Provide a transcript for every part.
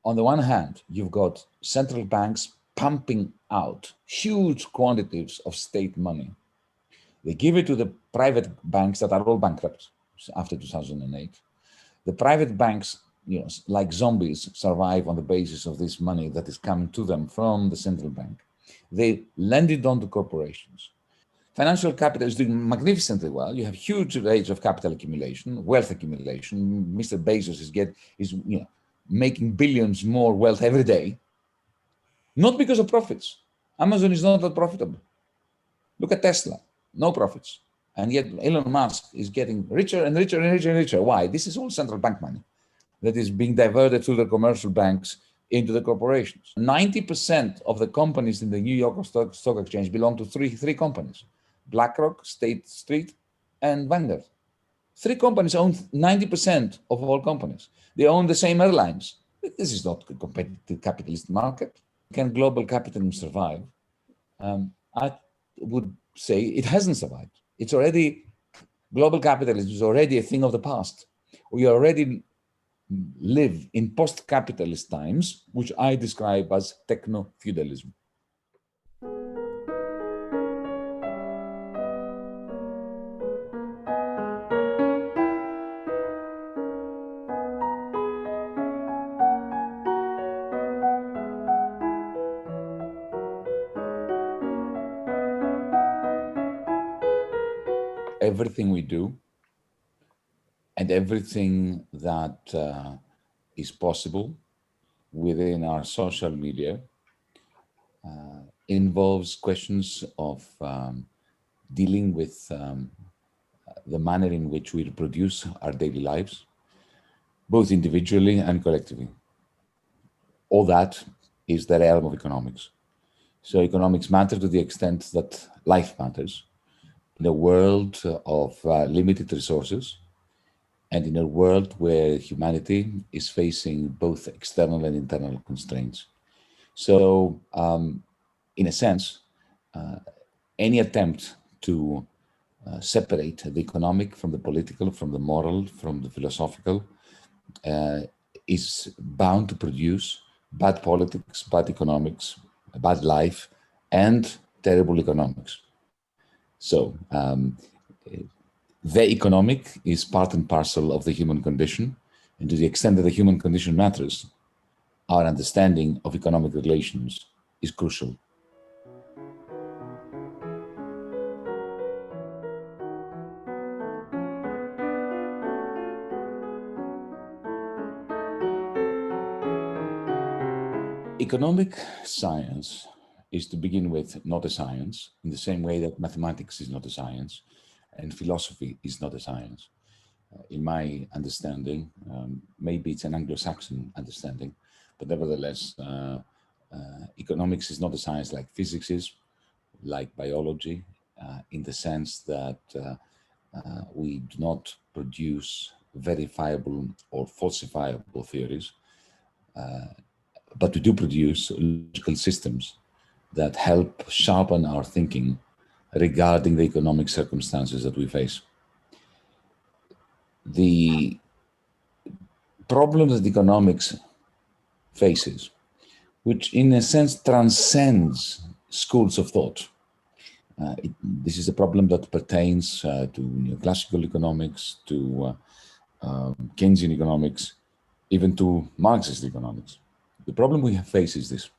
on the one hand, you've got central banks pumping out huge quantities of state money. They give it to the private banks that are all bankrupt after 2008. The private banks, like zombies, survive on the basis of this money that is coming to them from the central bank. They lend it on to corporations. Financial capital is doing magnificently well. You have huge rates of capital accumulation, wealth accumulation. Mr. Bezos is making billions more wealth every day, not because of profits. Amazon is not that profitable. Look at Tesla, no profits. And yet Elon Musk is getting richer and richer and richer and richer. Why? This is all central bank money that is being diverted through the commercial banks into the corporations. 90% of the companies in the New York Stock Exchange belong to three companies: BlackRock, State Street, and Vanguard. Three companies own 90% of all companies. They own the same airlines. This is not a competitive capitalist market. Can global capitalism survive? I would say it hasn't survived. It's already, global capitalism is already a thing of the past. We already live in post-capitalist times, which I describe as techno-feudalism. Everything we do and everything that is possible within our social media involves questions of dealing with the manner in which we reproduce our daily lives, both individually and collectively. All that is the realm of economics. So economics matter to the extent that life matters. In a world of limited resources, and in a world where humanity is facing both external and internal constraints. So, in a sense, any attempt to separate the economic from the political, from the moral, from the philosophical, is bound to produce bad politics, bad economics, bad life, and terrible economics. So the economic is part and parcel of the human condition, and to the extent that the human condition matters, our understanding of economic relations is crucial. Economic science is, to begin with, not a science, in the same way that mathematics is not a science and philosophy is not a science. In my understanding, maybe it's an Anglo-Saxon understanding, but nevertheless, economics is not a science like physics is, like biology, in the sense that we do not produce verifiable or falsifiable theories, but we do produce logical systems that help sharpen our thinking regarding the economic circumstances that we face. The problems that economics faces, which in a sense transcends schools of thought. This is a problem that pertains to neoclassical economics, to Keynesian economics, even to Marxist economics. The problem we face is this.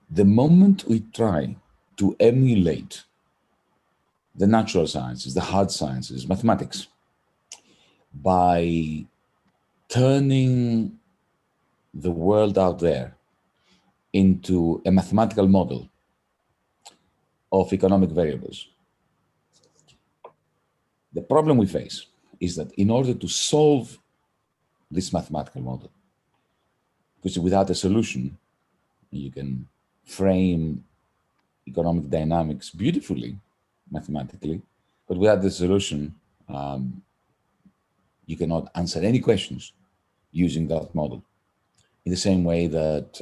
The moment we try to emulate the natural sciences, the hard sciences, mathematics, by turning the world out there into a mathematical model of economic variables, the problem we face is that in order to solve this mathematical model, because without a solution, you can frame economic dynamics beautifully, mathematically, but without the solution, you cannot answer any questions using that model. In the same way that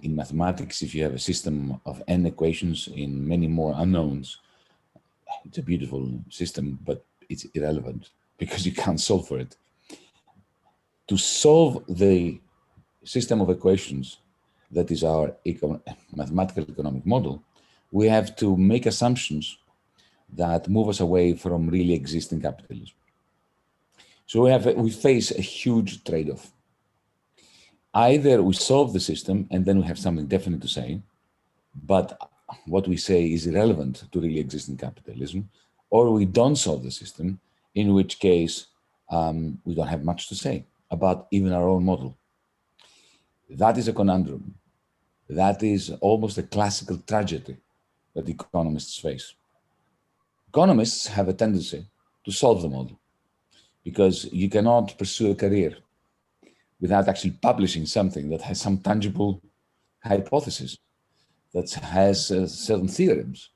in mathematics, if you have a system of n equations in many more unknowns, it's a beautiful system, but it's irrelevant because you can't solve for it. to solve the system of equations that is our mathematical economic model, we have to make assumptions that move us away from really existing capitalism. So we face a huge trade-off. Either we solve the system and then we have something definite to say, but what we say is irrelevant to really existing capitalism, or we don't solve the system, in which case we don't have much to say about even our own model. That is a conundrum. That is almost a classical tragedy that economists face. Economists have a tendency to solve the model because you cannot pursue a career without actually publishing something that has some tangible hypothesis, that has certain theorems,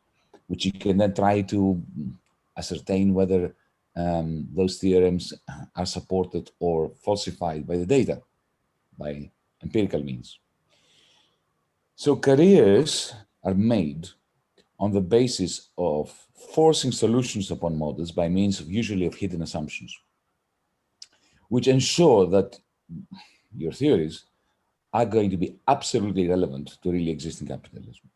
which you can then try to ascertain whether those theorems are supported or falsified by the data, by empirical means. So careers are made on the basis of forcing solutions upon models by means of usually of hidden assumptions, which ensure that your theories are going to be absolutely relevant to really existing capitalism.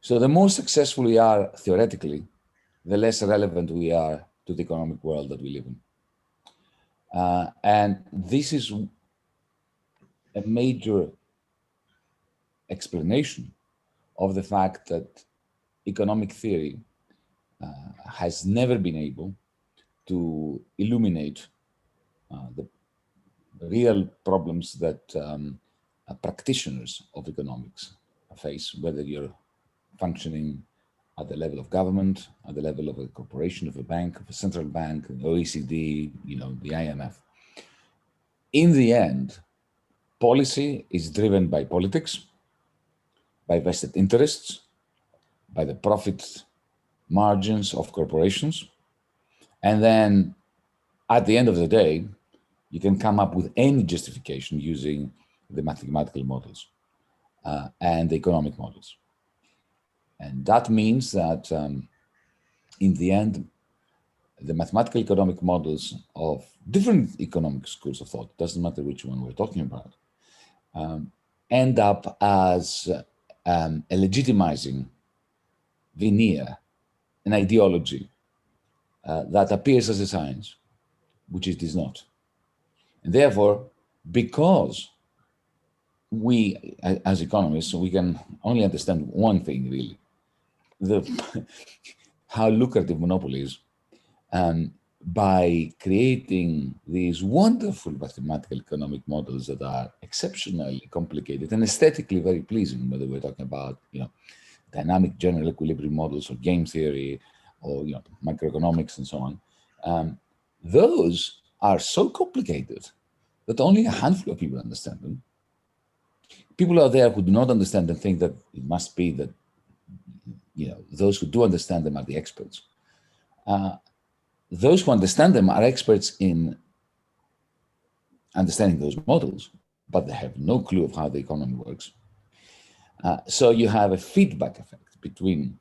So the more successful we are theoretically, the less relevant we are to the economic world that we live in. And this is a major explanation of the fact that economic theory has never been able to illuminate the real problems that practitioners of economics face, whether you're functioning at the level of government, at the level of a corporation, of a bank, of a central bank, OECD, the IMF. In the end, policy is driven by politics, by vested interests, by the profit margins of corporations. And then at the end of the day, you can come up with any justification using the mathematical models and the economic models. And that means that in the end, the mathematical economic models of different economic schools of thought, doesn't matter which one we're talking about, end up as a legitimizing veneer, an ideology that appears as a science, which it is not. And therefore, because we, as economists, we can only understand one thing, really, how lucrative monopoly is, by creating these wonderful mathematical economic models that are exceptionally complicated and aesthetically very pleasing, whether we're talking about, dynamic general equilibrium models or game theory or, microeconomics and so on. Those are so complicated that only a handful of people understand them. People out there who do not understand them think that it must be that, those who do understand them are the experts. Those who understand them are experts in understanding those models, but they have no clue of how the economy works. So you have a feedback effect between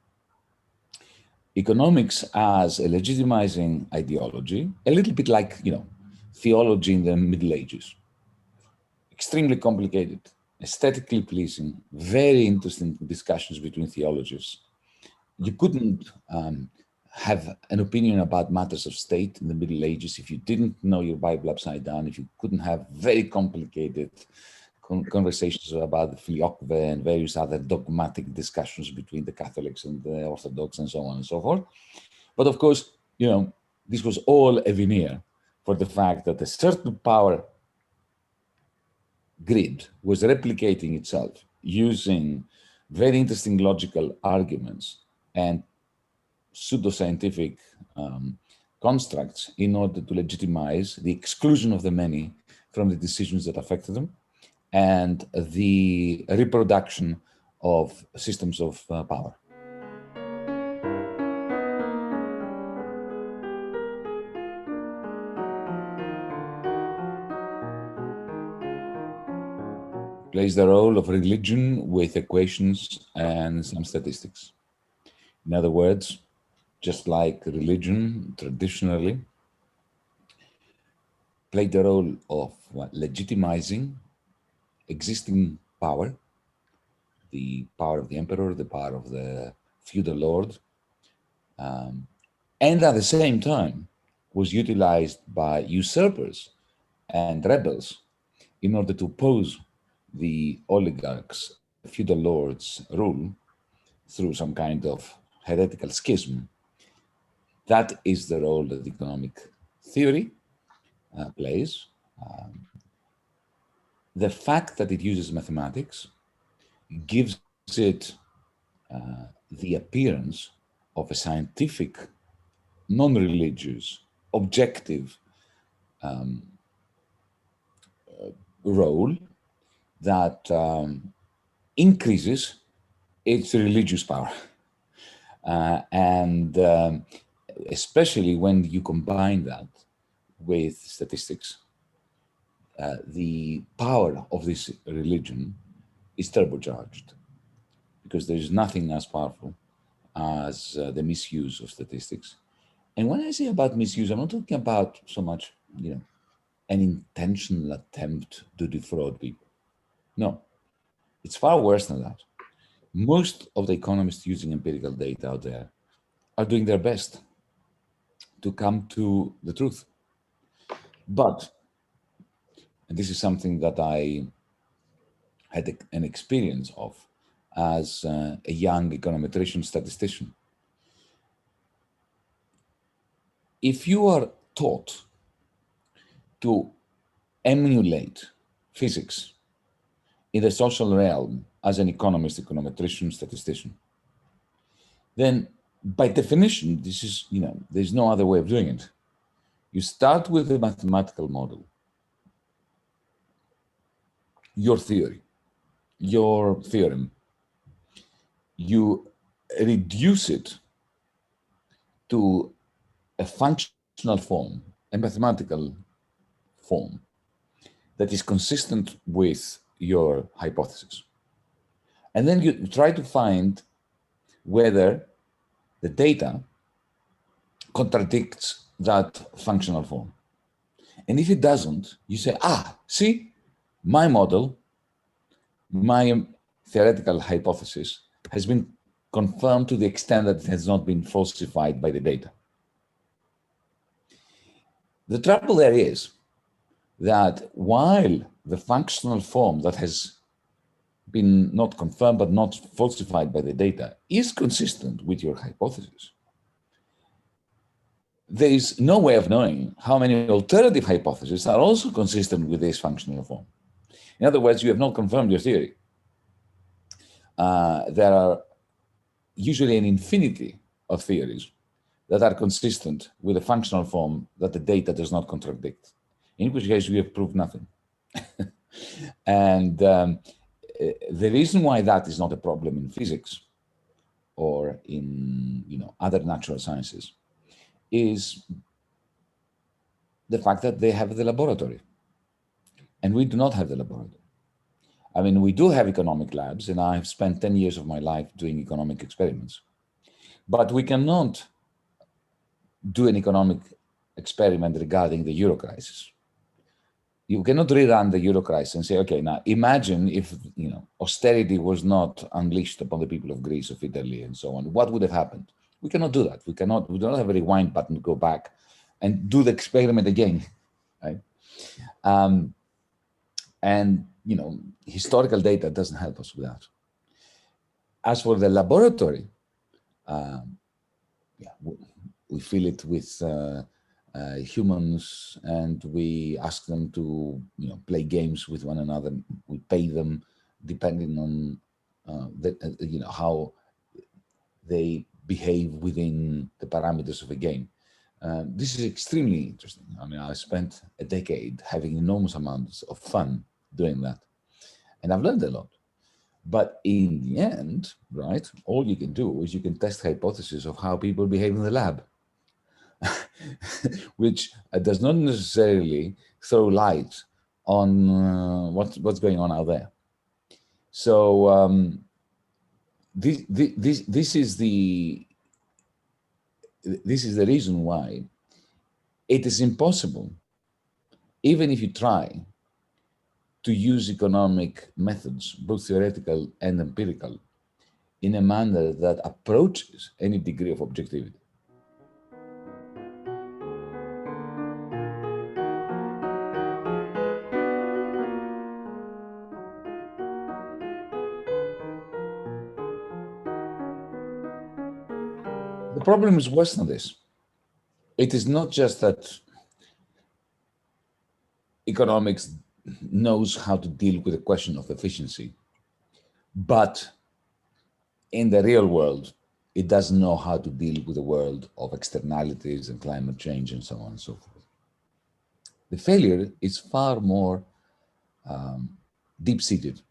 economics as a legitimizing ideology, a little bit like, theology in the Middle Ages. Extremely complicated, aesthetically pleasing, very interesting discussions between theologians. You couldn't have an opinion about matters of state in the Middle Ages if you didn't know your Bible upside down, if you couldn't have very complicated conversations about the filioque and various other dogmatic discussions between the Catholics and the Orthodox and so on and so forth. But of course, this was all a veneer for the fact that a certain power grid was replicating itself using very interesting logical arguments and pseudoscientific constructs in order to legitimize the exclusion of the many from the decisions that affected them and the reproduction of systems of power. Plays the role of religion with equations and some statistics. In other words, just like religion traditionally played the role of legitimizing existing power, the power of the emperor, the power of the feudal lord, and at the same time was utilized by usurpers and rebels in order to oppose the oligarchs, the feudal lords' rule through some kind of heretical schism. That is the role that economic theory plays. The fact that it uses mathematics gives it the appearance of a scientific, non-religious, objective role that increases its religious power. And especially when you combine that with statistics, the power of this religion is turbocharged, because there is nothing as powerful as the misuse of statistics. And when I say about misuse, I'm not talking about so much, an intentional attempt to defraud people. No, it's far worse than that. Most of the economists using empirical data out there are doing their best to come to the truth. But, and this is something that I had an experience of as a young econometrician statistician. If you are taught to emulate physics in the social realm as an economist, econometrician, statistician, then by definition, this is, there's no other way of doing it. You start with a mathematical model, your theory, your theorem. You reduce it to a functional form, a mathematical form that is consistent with your hypothesis. And then you try to find whether the data contradicts that functional form. And if it doesn't, you say, see, my model, my theoretical hypothesis has been confirmed to the extent that it has not been falsified by the data. The trouble there is that while the functional form that has been not confirmed but not falsified by the data is consistent with your hypothesis, there is no way of knowing how many alternative hypotheses are also consistent with this functional form. In other words, you have not confirmed your theory. There are usually an infinity of theories that are consistent with a functional form that the data does not contradict, in which case we have proved nothing. And the reason why that is not a problem in physics or in other natural sciences is the fact that they have the laboratory, and we do not have the laboratory. I mean, we do have economic labs, and I've spent 10 years of my life doing economic experiments, but we cannot do an economic experiment regarding the euro crisis. You cannot rerun the euro crisis and say, okay, now imagine if austerity was not unleashed upon the people of Greece, of Italy, and so on. What would have happened? We cannot do that. We don't have a rewind button to go back and do the experiment again, right? And historical data doesn't help us with that. As for the laboratory, we fill it with humans, and we ask them to play games with one another. We pay them depending on how they behave within the parameters of a game. This is extremely interesting. I mean, I spent a decade having enormous amounts of fun doing that, and I've learned a lot. But in the end, right, all you can do is you can test hypotheses of how people behave in the lab, which does not necessarily throw light on what's going on out there. So this is the reason why it is impossible even if you try to use economic methods, both theoretical and empirical, in a manner that approaches any degree of objectivity. The problem is worse than this. It is not just that economics knows how to deal with the question of efficiency, but in the real world, it doesn't know how to deal with the world of externalities and climate change and so on and so forth. The failure is far more deep-seated.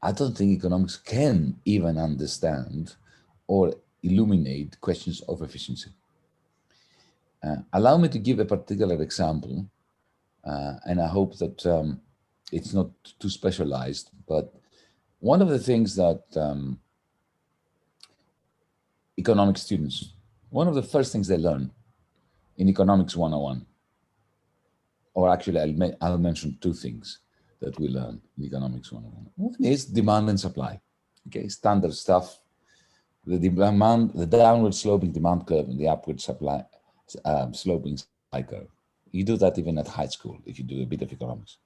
I don't think economics can even understand or illuminate questions of efficiency. Allow me to give a particular example, and I hope that it's not too specialized, but one of the things that economics students, one of the first things they learn in Economics 101, or actually I'll mention two things that we learn in Economics 101. One is demand and supply, okay, standard stuff. The downward sloping demand curve and the upward supply sloping supply curve. You do that even at high school if you do a bit of economics.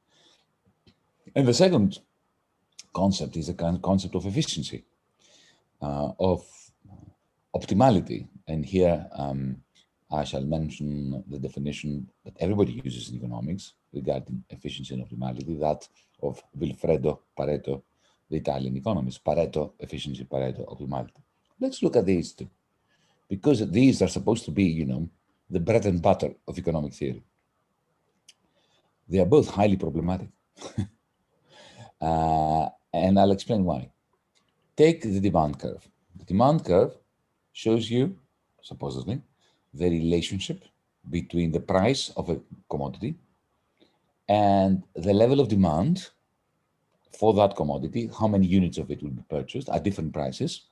And the second concept is a kind of concept of efficiency, of optimality. And here I shall mention the definition that everybody uses in economics regarding efficiency and optimality, that of Vilfredo Pareto, the Italian economist. Pareto, efficiency, Pareto, optimality. Let's look at these two, because these are supposed to be, you know, the bread and butter of economic theory. They are both highly problematic. And I'll explain why. Take the demand curve. The demand curve shows you, supposedly, the relationship between the price of a commodity and the level of demand for that commodity, how many units of it will be purchased at different prices.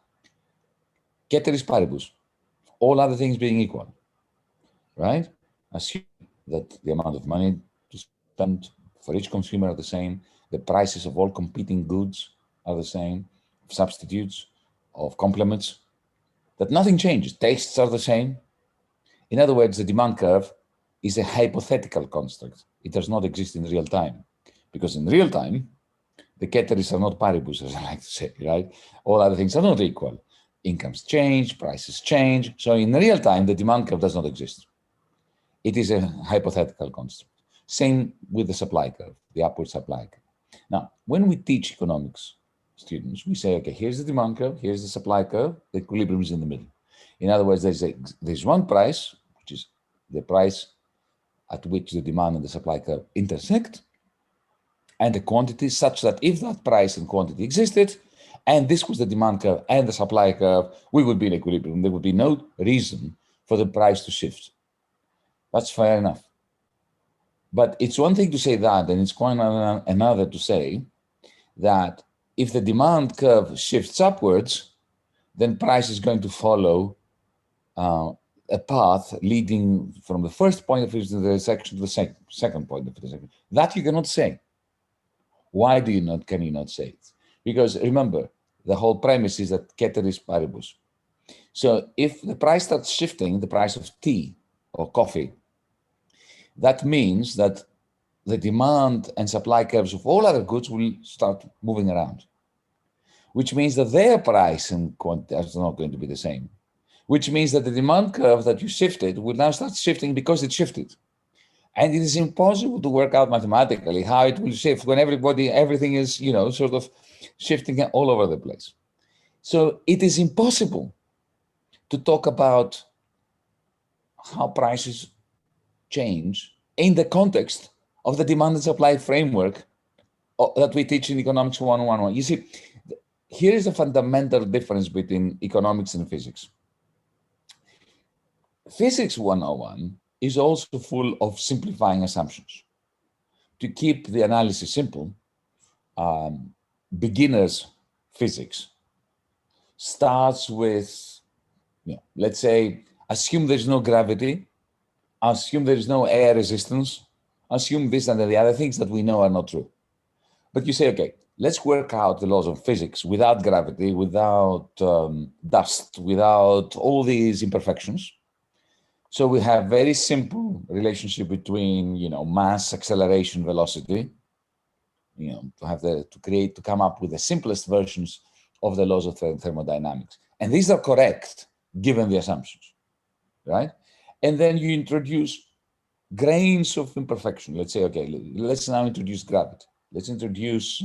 Ceteris paribus, all other things being equal, right? Assume that the amount of money to spend for each consumer are the same, the prices of all competing goods are the same, substitutes, of complements, that nothing changes, tastes are the same. In other words, the demand curve is a hypothetical construct. It does not exist in real time, because in real time, the ceteris are not paribus, as I like to say, right? All other things are not equal. Incomes change, prices change. So in real time, the demand curve does not exist. It is a hypothetical construct. Same with the supply curve, the upward supply curve. Now, when we teach economics students, we say, okay, here's the demand curve, here's the supply curve, the equilibrium is in the middle. In other words, there's one price, which is the price at which the demand and the supply curve intersect, and the quantity such that if that price and quantity existed, and this was the demand curve and the supply curve, we would be in equilibrium. There would be no reason for the price to shift. That's fair enough. But it's one thing to say that, and it's quite another to say that if the demand curve shifts upwards, then price is going to follow a path leading from the first point of the intersection to the second point of the intersection. That you cannot say. Why can you not say it? Because remember, the whole premise is that ceteris paribus. So if the price starts shifting, the price of tea or coffee, that means that the demand and supply curves of all other goods will start moving around, which means that their price and quantity are not going to be the same, which means that the demand curve that you shifted will now start shifting because it shifted. And it is impossible to work out mathematically how it will shift when everything is, you know, sort of shifting all over the place. So it is impossible to talk about how prices change in the context of the demand and supply framework that we teach in Economics 101. You see, here is a fundamental difference between economics and physics. Physics 101 is also full of simplifying assumptions. To keep the analysis simple, beginner's physics starts with, let's say, assume there's no gravity, assume there is no air resistance, assume this and then the other things that we know are not true. But you say, okay, let's work out the laws of physics without gravity, without dust, without all these imperfections. So we have very simple relationship between, mass, acceleration, velocity, to come up with the simplest versions of the laws of thermodynamics. And these are correct, given the assumptions, right? And then you introduce grains of imperfection. Let's say, okay, let's now introduce gravity. Let's introduce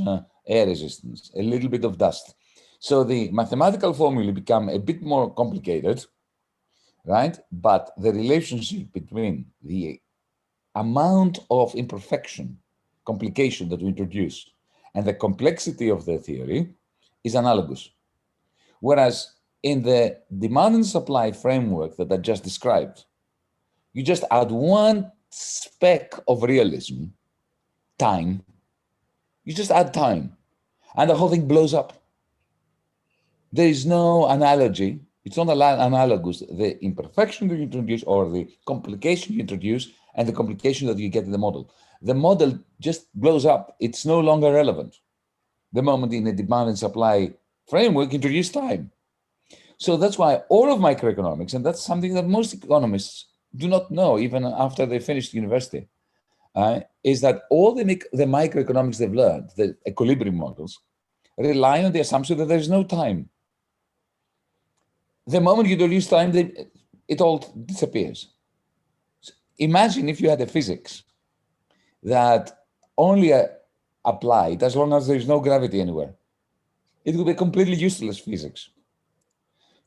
air resistance, a little bit of dust. So the mathematical formulae become a bit more complicated, right? But the relationship between the amount of imperfection, complication that we introduce, and the complexity of the theory is analogous. Whereas in the demand and supply framework that I just described, you just add one speck of realism, time. You just add time, and the whole thing blows up. There is no analogy. It's not analogous. The imperfection that you introduce, or the complication you introduce, and the complication that you get in the model just blows up. It's no longer relevant. The moment in a demand and supply framework, introduce time. So that's why all of microeconomics, and that's something that most economists do not know, even after they finished university, is that all the microeconomics they've learned, the equilibrium models, rely on the assumption that there's no time. The moment you introduce time, it all disappears. So imagine if you had a physics that only applied as long as there's no gravity anywhere. It would be completely useless physics.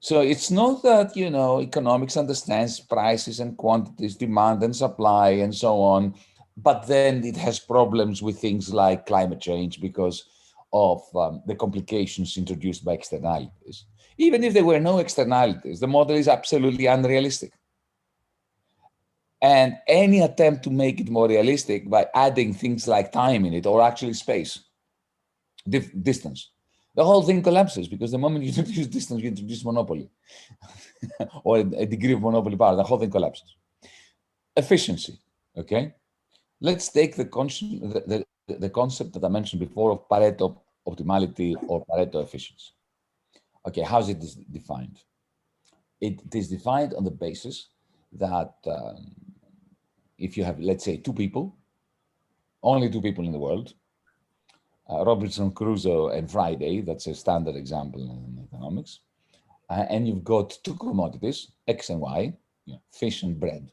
So it's not that, economics understands prices and quantities, demand and supply and so on, but then it has problems with things like climate change because of the complications introduced by externalities. Even if there were no externalities, the model is absolutely unrealistic. And any attempt to make it more realistic by adding things like time in it, or actually space, distance, the whole thing collapses, because the moment you introduce distance, you introduce monopoly or a degree of monopoly power, the whole thing collapses. Efficiency, okay? Let's take the concept that I mentioned before of Pareto optimality or Pareto efficiency. Okay, how is it defined? It is defined on the basis that if you have, let's say, only two people in the world, Robinson Crusoe and Friday, that's a standard example in economics, and you've got two commodities, X and Y, fish and bread.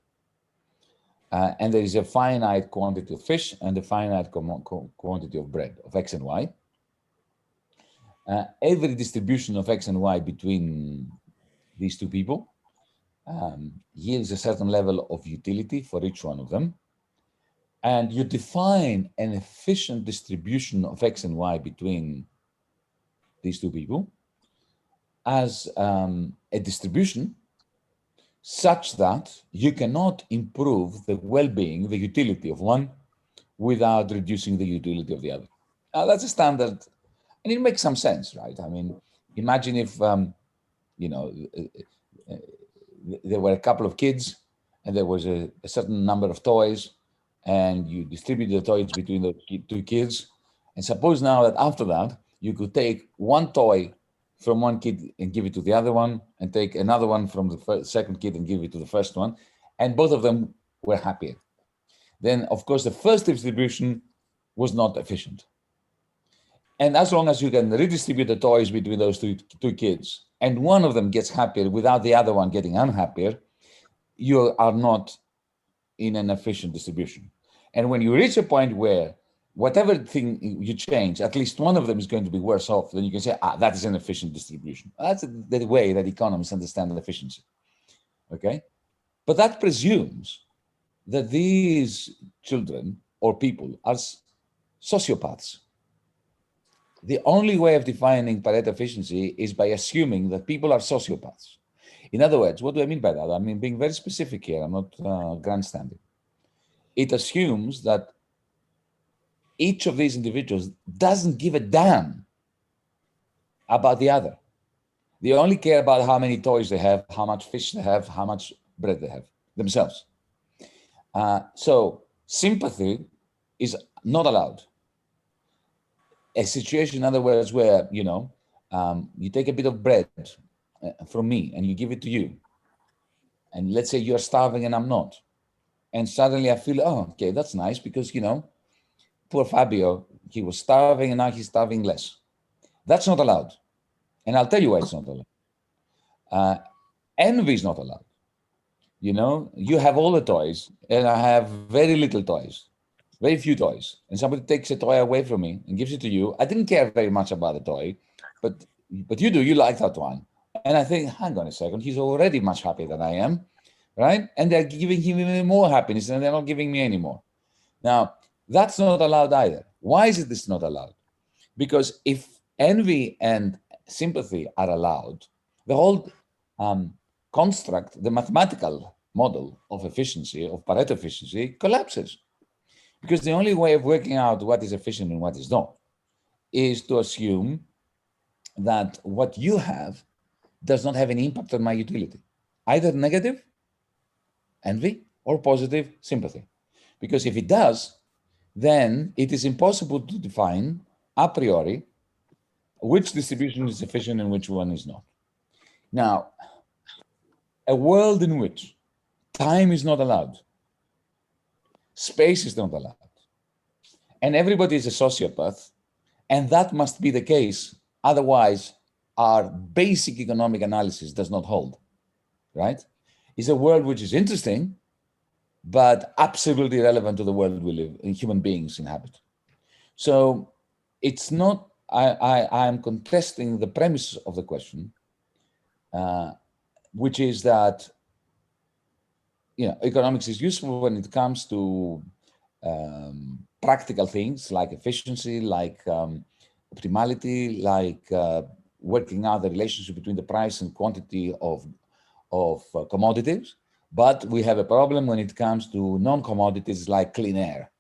And there is a finite quantity of fish and a finite quantity of bread, of X and Y. Every distribution of X and Y between these two people yields a certain level of utility for each one of them. And you define an efficient distribution of X and Y between these two people as a distribution such that you cannot improve the well-being, the utility of one without reducing the utility of the other. Now, that's a standard, and it makes some sense, right? I mean, imagine if, there were a couple of kids and there was a certain number of toys, and you distribute the toys between the two kids. And suppose now that after that, you could take one toy from one kid and give it to the other one, and take another one from the second kid and give it to the first one, and both of them were happier. Then, of course, the first distribution was not efficient. And as long as you can redistribute the toys between those two kids, and one of them gets happier without the other one getting unhappier, you are not in an efficient distribution. And when you reach a point where whatever thing you change, at least one of them is going to be worse off, then you can say, that is an efficient distribution. That's the way that economists understand efficiency, okay? But that presumes that these children or people are sociopaths. The only way of defining Pareto efficiency is by assuming that people are sociopaths. In other words, what do I mean by that? I mean, being very specific here, I'm not grandstanding. It assumes that each of these individuals doesn't give a damn about the other. They only care about how many toys they have, how much fish they have, how much bread they have themselves. So Sympathy is not allowed. A situation, in other words, where, you take a bit of bread from me and you give it to you. And let's say you're starving and I'm not. And suddenly I feel, oh, okay, that's nice because, poor Fabio, he was starving and now he's starving less. That's not allowed. And I'll tell you why it's not allowed. Envy is not allowed. You have all the toys and I have very little toys, very few toys. And somebody takes a toy away from me and gives it to you. I didn't care very much about the toy, but you do, you like that one. And I think, hang on a second, he's already much happier than I am, right? And they're giving him even more happiness and they're not giving me any more. Now, that's not allowed either. Why is this not allowed? Because if envy and sympathy are allowed, the whole construct, the mathematical model of efficiency, of Pareto efficiency, collapses. Because the only way of working out what is efficient and what is not is to assume that what you have does not have any impact on my utility, either negative, envy, or positive, sympathy. Because if it does, then it is impossible to define a priori which distribution is efficient and which one is not. Now, a world in which time is not allowed, space is not allowed, and everybody is a sociopath, and that must be the case, otherwise our basic economic analysis does not hold, right? It's a world which is interesting, but absolutely irrelevant to the world we live in, human beings inhabit. So it's not, I am contesting the premise of the question, which is that economics is useful when it comes to practical things like efficiency, like optimality, like working out the relationship between the price and quantity of commodities. But we have a problem when it comes to non-commodities like clean air,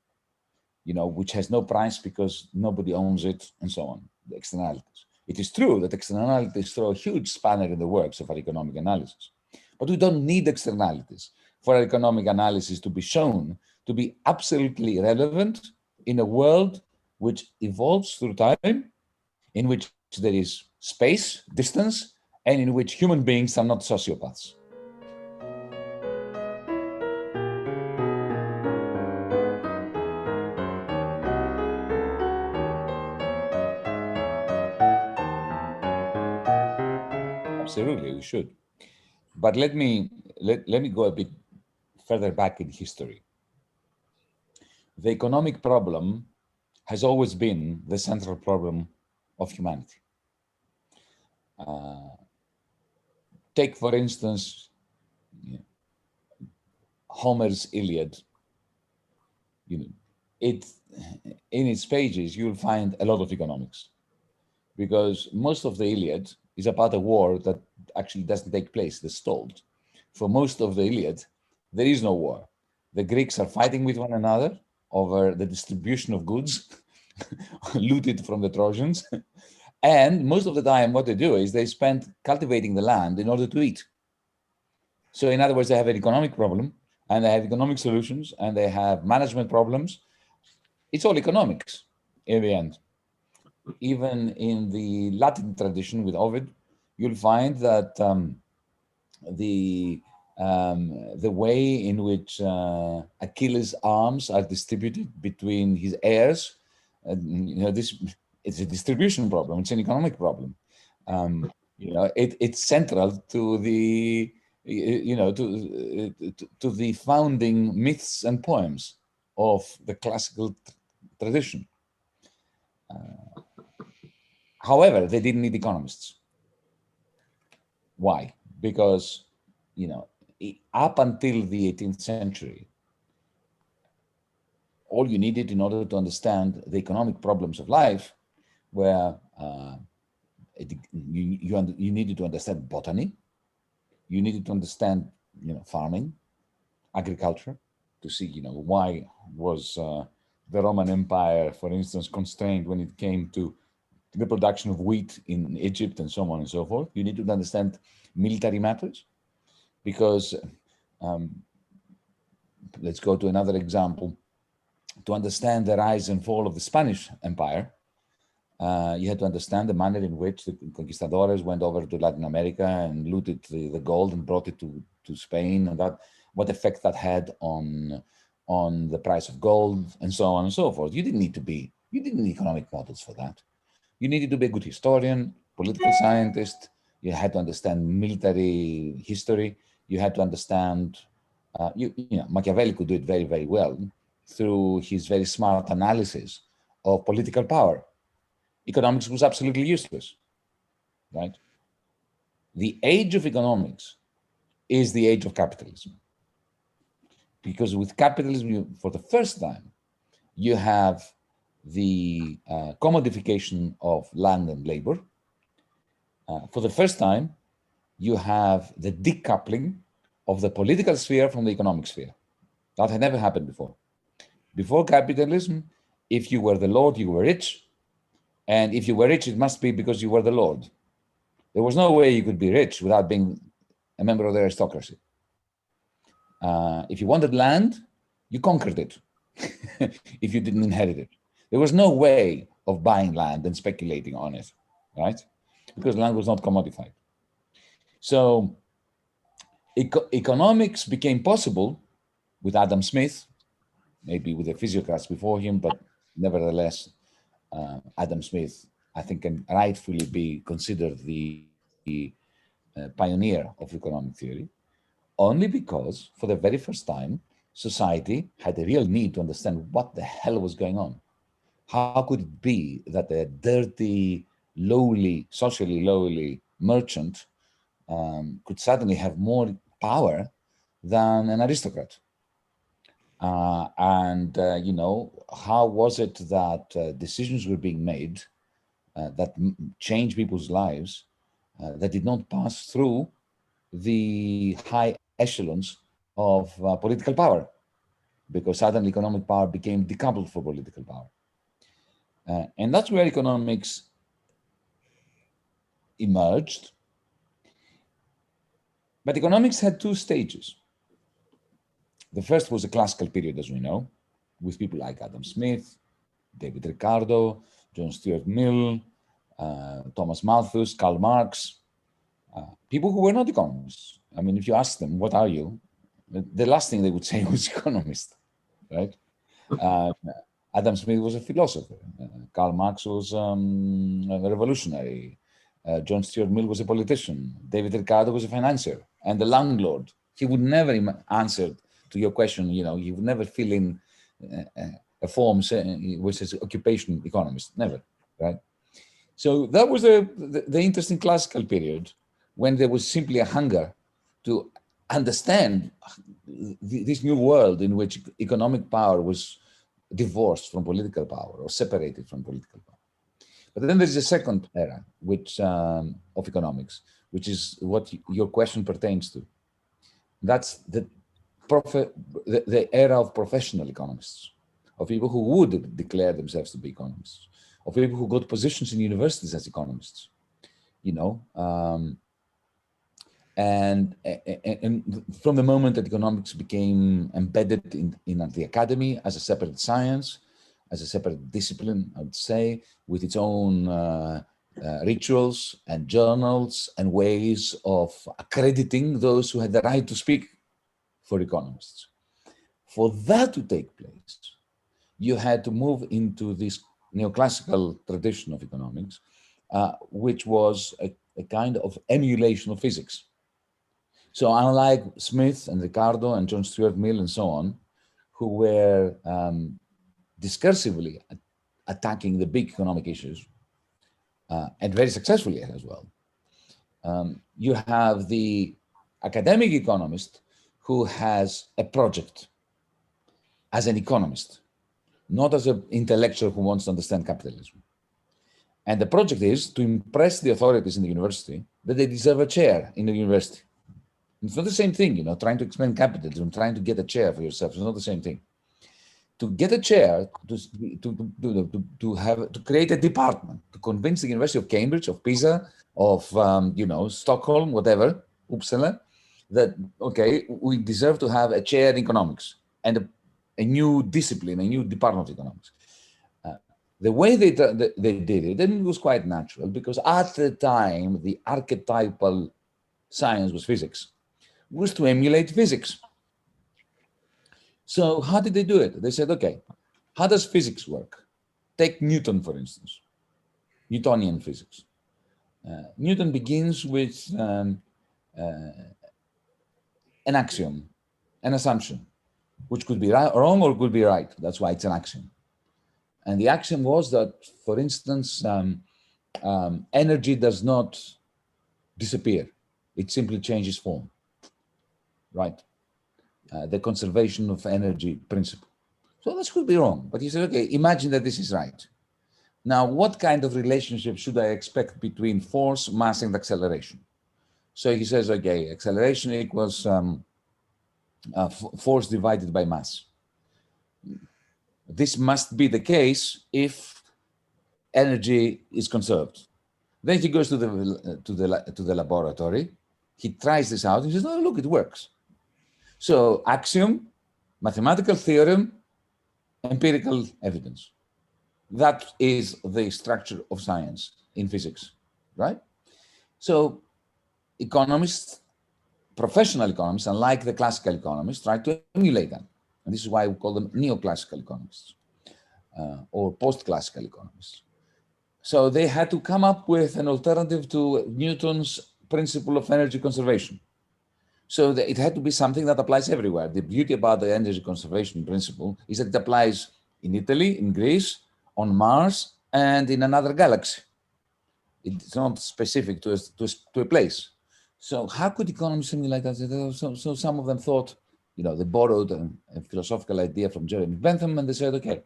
which has no price because nobody owns it, and so on, the externalities. It is true that externalities throw a huge spanner in the works of our economic analysis, but we don't need externalities for our economic analysis to be shown to be absolutely relevant in a world which evolves through time, in which there is space, distance, and in which human beings are not sociopaths. Absolutely, we should. But let me go a bit further back in history. The economic problem has always been the central problem of humanity. Take, for instance, Homer's Iliad. In its pages, you'll find a lot of economics, because most of the Iliad is about a war that actually doesn't take place, that's stalled. For most of the Iliad, there is no war. The Greeks are fighting with one another over the distribution of goods looted from the Trojans. And most of the time, what they do is they spend cultivating the land in order to eat. So in other words, they have an economic problem, and they have economic solutions, and they have management problems. It's all economics in the end. Even in the Latin tradition with Ovid, you'll find that the way in which Achilles' arms are distributed between his heirs, this it's a distribution problem. It's an economic problem. It's central to the to the founding myths and poems of the classical tradition. However, they didn't need economists. Why? Because, up until the 18th century, all you needed in order to understand the economic problems of life were you needed to understand botany, you needed to understand farming, agriculture, to see why was the Roman Empire, for instance, constrained when it came to the production of wheat in Egypt and so on and so forth. You need to understand military matters, because let's go to another example. to understand the rise and fall of the Spanish Empire, you had to understand the manner in which the conquistadores went over to Latin America and looted the gold and brought it to Spain, and that what effect that had on the price of gold and so on and so forth. You didn't need economic models for that. You needed to be a good historian, political scientist. You had to understand military history. You had to understand, Machiavelli could do it very, very well through his very smart analysis of political power. Economics was absolutely useless, right? The age of economics is the age of capitalism. Because with capitalism, for the first time, you have the commodification of land and labor. For the first time, you have the decoupling of the political sphere from the economic sphere. That had never happened before. Before capitalism, if you were the lord, you were rich. And if you were rich, it must be because you were the lord. There was no way you could be rich without being a member of the aristocracy. If you wanted land, you conquered it if you didn't inherit it. There was no way of buying land and speculating on it, right? Because land was not commodified. So economics became possible with Adam Smith, maybe with the physiocrats before him, but nevertheless, Adam Smith, I think, can rightfully be considered the pioneer of economic theory, only because for the very first time, society had a real need to understand what the hell was going on. How could it be that a dirty, lowly, socially lowly merchant could suddenly have more power than an aristocrat? How was it that decisions were being made that changed people's lives that did not pass through the high echelons of political power, because suddenly economic power became decoupled from political power. And that's where economics emerged. But economics had two stages. The first was a classical period, as we know, with people like Adam Smith, David Ricardo, John Stuart Mill, Thomas Malthus, Karl Marx, people who were not economists. I mean, if you ask them, what are you? The last thing they would say was economist, right? Adam Smith was a philosopher. Karl Marx was a revolutionary. John Stuart Mill was a politician. David Ricardo was a financier and a landlord. He would never answer to your question, he would never fill in a form which says occupation economist, never, right? So that was the interesting classical period when there was simply a hunger to understand this new world in which economic power was divorced from political power or separated from political power. But then there's a second era of economics, which is what your question pertains to. That's the era of professional economists, of people who would declare themselves to be economists, of people who got positions in universities as economists, and from the moment that economics became embedded in the academy as a separate science, as a separate discipline, I would say, with its own rituals and journals and ways of accrediting those who had the right to speak for economists. For that to take place, you had to move into this neoclassical tradition of economics, which was a kind of emulation of physics. So unlike Smith and Ricardo and John Stuart Mill and so on, who were discursively attacking the big economic issues, and very successfully as well, you have the academic economist who has a project as an economist, not as an intellectual who wants to understand capitalism. And the project is to impress the authorities in the university that they deserve a chair in the university. It's not the same thing, trying to explain capitalism, trying to get a chair for yourself. It's not the same thing. To get a chair, to create a department, to convince the University of Cambridge, of Pisa, of Stockholm, whatever, Uppsala, that okay, we deserve to have a chair in economics. And a new discipline, a new department of economics. The way they did it, and it was quite natural, because at the time, the archetypal science was physics, was to emulate physics. So how did they do it? They said, okay, how does physics work? Take Newton, for instance, Newtonian physics. Newton begins with an axiom, an assumption, which could be right, wrong or could be right. That's why it's an axiom. And the axiom was that, for instance, energy does not disappear. It simply changes form, right? The conservation of energy principle. So this could be wrong, but he said, okay, imagine that this is right. Now, what kind of relationship should I expect between force, mass, and acceleration? So he says, okay, acceleration equals force divided by mass. This must be the case if energy is conserved. Then he goes to the laboratory. He tries this out. He says, "No, look, it works." So axiom, mathematical theorem, empirical evidence. That is the structure of science in physics, right? So economists, professional economists, unlike the classical economists, try to emulate them. And this is why we call them neoclassical economists or post-classical economists. So they had to come up with an alternative to Newton's principle of energy conservation. So it had to be something that applies everywhere. The beauty about the energy conservation principle is that it applies in Italy, in Greece, on Mars, and in another galaxy. It's not specific to a place. So how could economists simulate that? So some of them thought, they borrowed a philosophical idea from Jeremy Bentham, and they said, okay,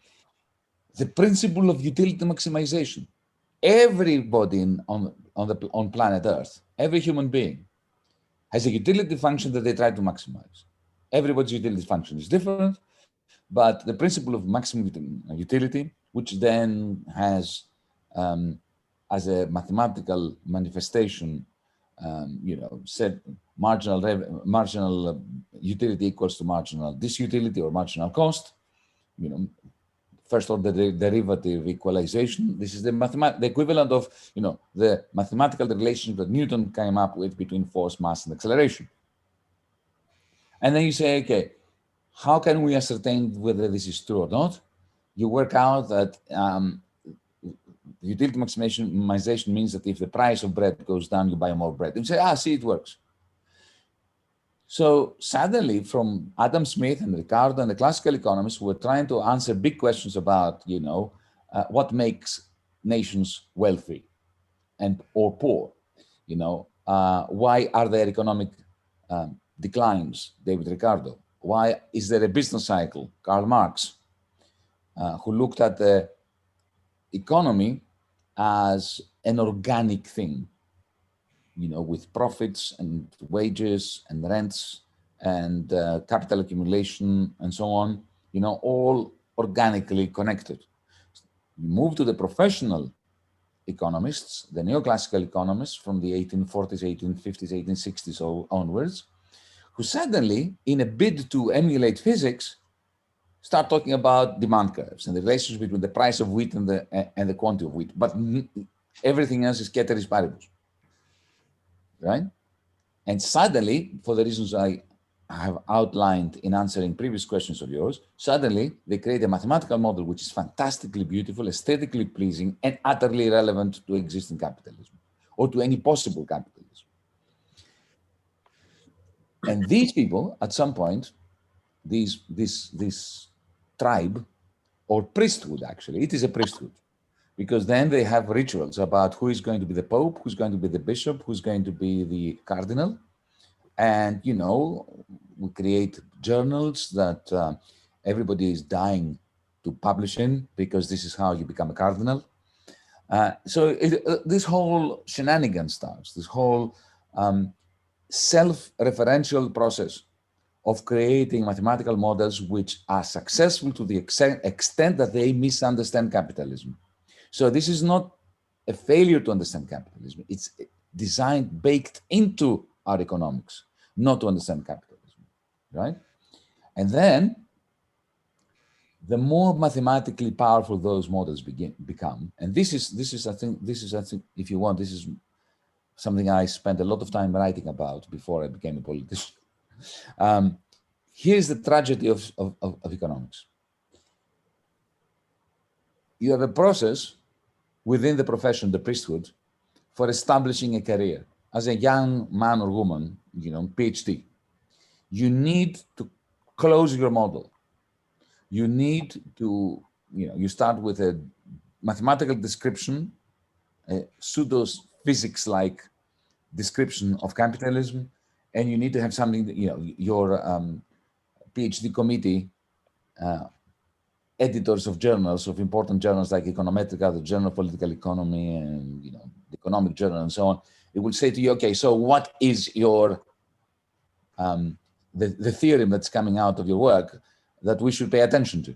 the principle of utility maximization. Everybody on planet Earth, every human being, has a utility function that they try to maximize. Everybody's utility function is different, but the principle of maximum utility, which then has as a mathematical manifestation, said marginal utility equals to marginal disutility or marginal cost, first order derivative equalization. This is the equivalent of, the mathematical relationship that Newton came up with between force, mass, and acceleration. And then you say, okay, how can we ascertain whether this is true or not? You work out that utility maximization means that if the price of bread goes down, you buy more bread. And you say, see, it works. So suddenly, from Adam Smith and Ricardo and the classical economists, were trying to answer big questions about, what makes nations wealthy or poor. Why are there economic declines? David Ricardo. Why is there a business cycle? Karl Marx, who looked at the economy as an organic thing, with profits and wages and rents and capital accumulation and so on, all organically connected. You move to the professional economists, the neoclassical economists from the 1840s, 1850s, 1860s onwards, who suddenly, in a bid to emulate physics, start talking about demand curves and the relationship between the price of wheat and the quantity of wheat. But everything else is ceteris paribus, right? And suddenly, for the reasons I have outlined in answering previous questions of yours, suddenly they create a mathematical model which is fantastically beautiful, aesthetically pleasing, and utterly relevant to existing capitalism or to any possible capitalism. And these people, at some point, this tribe, or priesthood, actually, it is a priesthood, because then they have rituals about who is going to be the Pope, who's going to be the bishop, who's going to be the cardinal. And, we create journals that everybody is dying to publish in, because this is how you become a cardinal. So this whole shenanigan starts, this whole self-referential process of creating mathematical models which are successful to the extent that they misunderstand capitalism. So this is not a failure to understand capitalism. It's designed, baked into our economics, not to understand capitalism, right? And then the more mathematically powerful those models become, and this is I think, if you want, this is something I spent a lot of time writing about before I became a politician. Here's the tragedy of economics. You have a process within the profession, the priesthood, for establishing a career. As a young man or woman, PhD, you need to close your model. You need to, you start with a mathematical description, a pseudo-physics-like description of capitalism, and you need to have something that, your PhD committee, editors of journals, of important journals like Econometrica, the Journal of Political Economy, and the Economic Journal, and so on. It will say to you, okay, so what is your the theorem that's coming out of your work that we should pay attention to?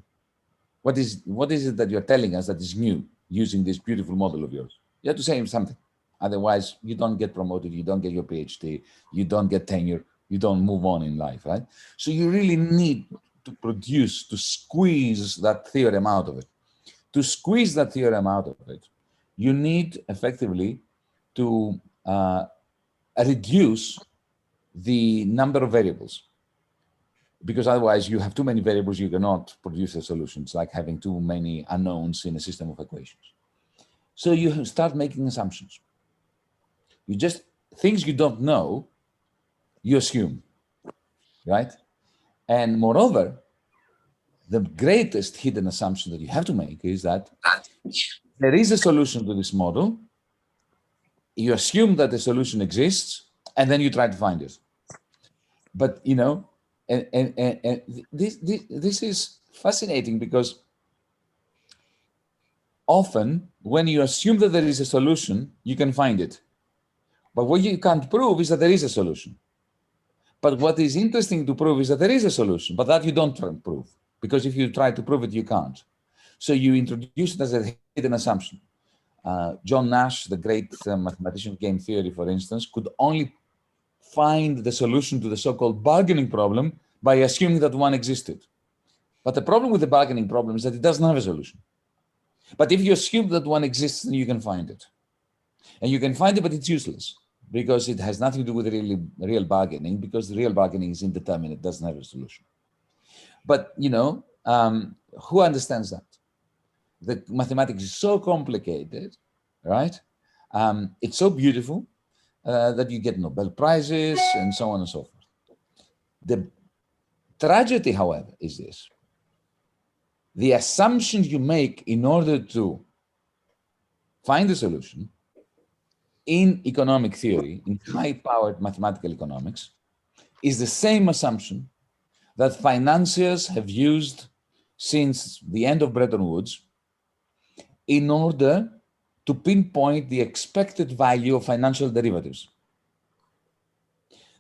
What is it that you're telling us that is new using this beautiful model of yours? You have to say something. Otherwise, you don't get promoted, you don't get your PhD, you don't get tenure, you don't move on in life, right? So you really need to produce, to squeeze that theorem out of it. To squeeze that theorem out of it, you need effectively to reduce the number of variables, because otherwise you have too many variables, you cannot produce a solution. It's like having too many unknowns in a system of equations. So you start making assumptions. You just, things you don't know, you assume, right? And moreover, the greatest hidden assumption that you have to make is that there is a solution to this model. You assume that the solution exists, and then you try to find it. But, and this is fascinating, because often when you assume that there is a solution, you can find it. But what you can't prove is that there is a solution. But what is interesting to prove is that there is a solution, but that you don't prove, because if you try to prove it, you can't. So you introduce it as a hidden assumption. John Nash, the great mathematician of game theory, for instance, could only find the solution to the so-called bargaining problem by assuming that one existed. But the problem with the bargaining problem is that it doesn't have a solution. But if you assume that one exists, then you can find it. And you can find it, but it's useless, because it has nothing to do with real bargaining, because the real bargaining is indeterminate, doesn't have a solution. But, who understands that? The mathematics is so complicated, right? It's so beautiful that you get Nobel Prizes and so on and so forth. The tragedy, however, is this. The assumptions you make in order to find a solution in economic theory, in high-powered mathematical economics, is the same assumption that financiers have used since the end of Bretton Woods in order to pinpoint the expected value of financial derivatives.